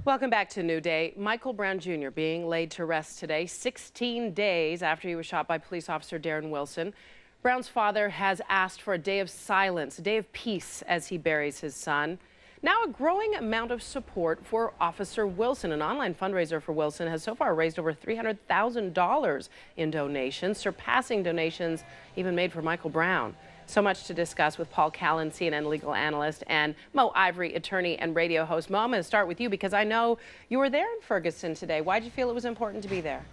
Welcome back to New Day. Michael Brown Jr. being laid to rest today, 16 days after he was shot by police officer Darren Wilson. Brown's father has asked for a day of silence, a day of peace as he buries his son. Now a growing amount of support for Officer Wilson. An online fundraiser for Wilson has so far raised over $300,000 in donations, surpassing donations even made for Michael Brown. So much to discuss with Paul Callan, CNN legal analyst, and Mo Ivory, attorney and radio host. Mo, I'm going to start with you because I know you were there in Ferguson today. Why did you feel it was important to be there?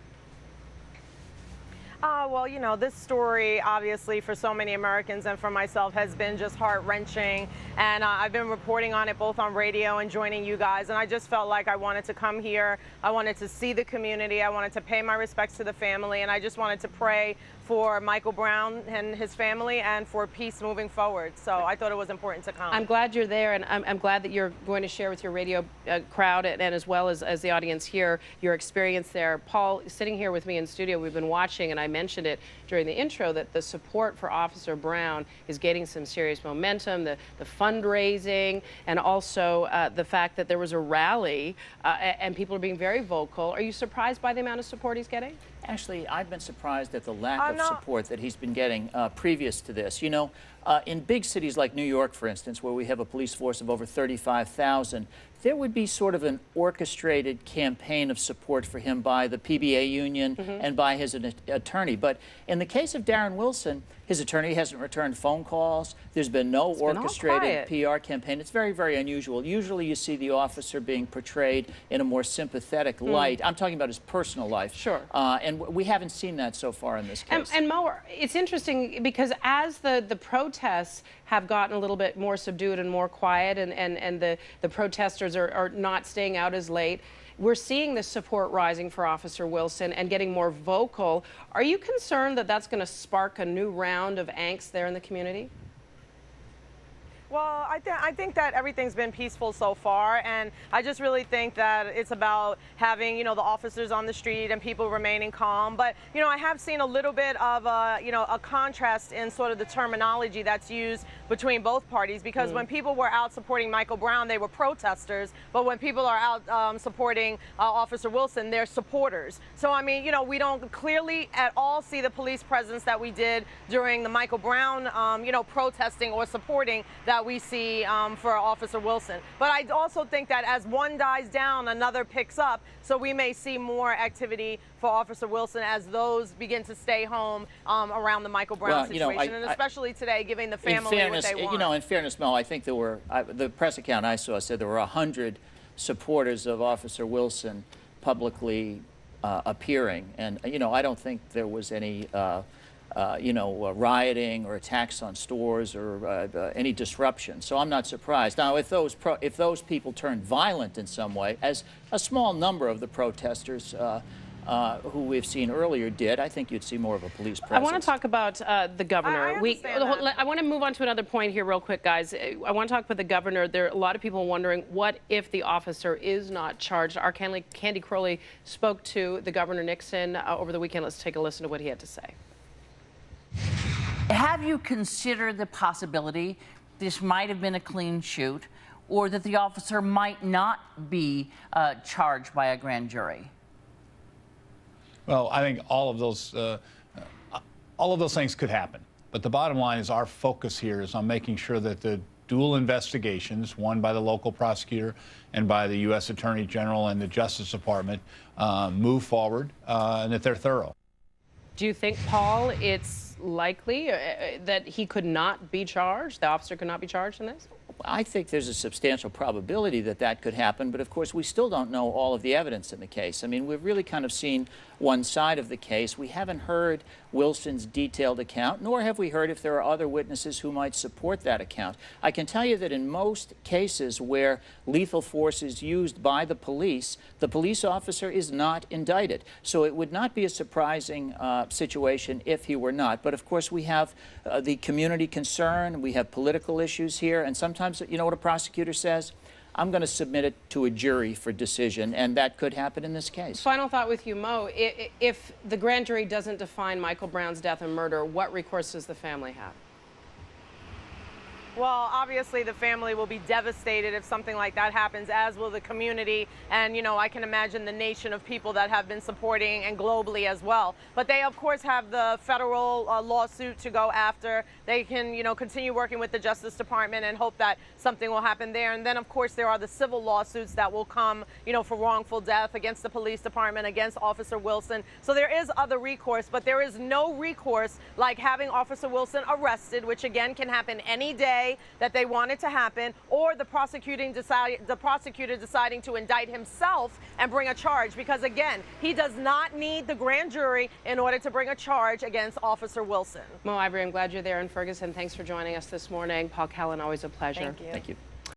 Well, you know, this story, obviously, for so many Americans and for myself has been just heart-wrenching. And I've been reporting on it both on radio and joining you guys. And I just felt like I wanted to come here. I wanted to see the community. I wanted to pay my respects to the family. And I just wanted to pray for Michael Brown and his family and for peace moving forward. So I thought it was important to come. I'm glad you're there, and I'm glad that you're going to share with your radio crowd and as well as the audience here your experience there. Paul, sitting here with me in studio, we've been watching, and I mentioned it during the intro, that the support for Officer Brown is gaining some serious momentum, the fundraising, and also the fact that there was a rally and people are being very vocal. Are you surprised by the amount of support he's getting? Actually, I've been surprised at the lack of support that he's been getting previous to this. You know, in big cities like New York, for instance, where we have a police force of over 35,000, there would be sort of an orchestrated campaign of support for him by the PBA union and by his attorney. But in the case of Darren Wilson, his attorney hasn't returned phone calls. There's been no orchestrated PR campaign. It's very, very unusual. Usually you see the officer being portrayed in a more sympathetic light. I'm talking about his personal life. Sure. And we haven't seen that so far in this case. And Mo, it's interesting because as the protests have gotten a little bit more subdued and more quiet, and the protesters are not staying out as late, we're seeing the support rising for Officer Wilson and getting more vocal. Are you concerned that that's going to spark a new round of angst there in the community? Well, I think that everything's been peaceful so far, and I just really think that it's about having, you know, the officers on the street and people remaining calm. But, you know, I have seen a little bit of a contrast in sort of the terminology that's used between both parties, because when people were out supporting Michael Brown, they were protesters, but when people are out supporting Officer Wilson, they're supporters. So, I mean, you know, we don't clearly at all see the police presence that we did during the Michael Brown, protesting or supporting that we see for Officer Wilson. But I also think that as one dies down, another picks up. So we may see more activity for Officer Wilson as those begin to stay home around the Michael Brown situation, and especially today, giving the family what they want. You know, in fairness, Mel, I think there were, the press account I saw said there were 100 supporters of Officer Wilson publicly appearing. And, you know, I don't think there was any rioting or attacks on stores or any disruption. So I'm not surprised. Now, if those people turned violent in some way, as a small number of the protesters who we've seen earlier did, I think you'd see more of a police presence. I want to talk about the governor. I want to move on to another point here real quick, guys. I want to talk about the governor. There are a lot of people wondering, what if the officer is not charged? Our Candy Crowley spoke to the Governor Nixon over the weekend. Let's take a listen to what he had to say. Have you considered the possibility this might have been a clean shoot, or that the officer might not be charged by a grand jury? Well, I think all of those things could happen. But the bottom line is our focus here is on making sure that the dual investigations, one by the local prosecutor and by the U.S. Attorney General and the Justice Department, move forward and that they're thorough. Do you think, Paul, it's likely that he could not be charged, the officer could not be charged in this? I think there's a substantial probability that that could happen, but of course we still don't know all of the evidence in the case. I mean, we've really kind of seen one side of the case. We haven't heard Wilson's detailed account, nor have we heard if there are other witnesses who might support that account. I can tell you that in most cases where lethal force is used by the police officer is not indicted. So it would not be a surprising situation if he were not. But of course we have the community concern, we have political issues here, and sometimes, you know what a prosecutor says? I'm going to submit it to a jury for decision, and that could happen in this case. Final thought with you, Mo. If the grand jury doesn't define Michael Brown's death and murder, what recourse does the family have? Well, obviously the family will be devastated if something like that happens, as will the community, and I can imagine the nation of people that have been supporting, and globally as well. But they of course have the federal lawsuit to go after. They can continue working with the Justice Department and hope that something will happen there. And then of course there are the civil lawsuits that will come for wrongful death against the police department, against Officer Wilson. So there is other recourse, but there is no recourse like having Officer Wilson arrested, which again can happen any day that they want it to happen, or the prosecutor deciding to indict himself and bring a charge, because again, he does not need the grand jury in order to bring a charge against Officer Wilson. Mo Ivory, I'm glad you're there in Ferguson. Thanks for joining us this morning. Paul Callan, always a pleasure. Thank you. Thank you.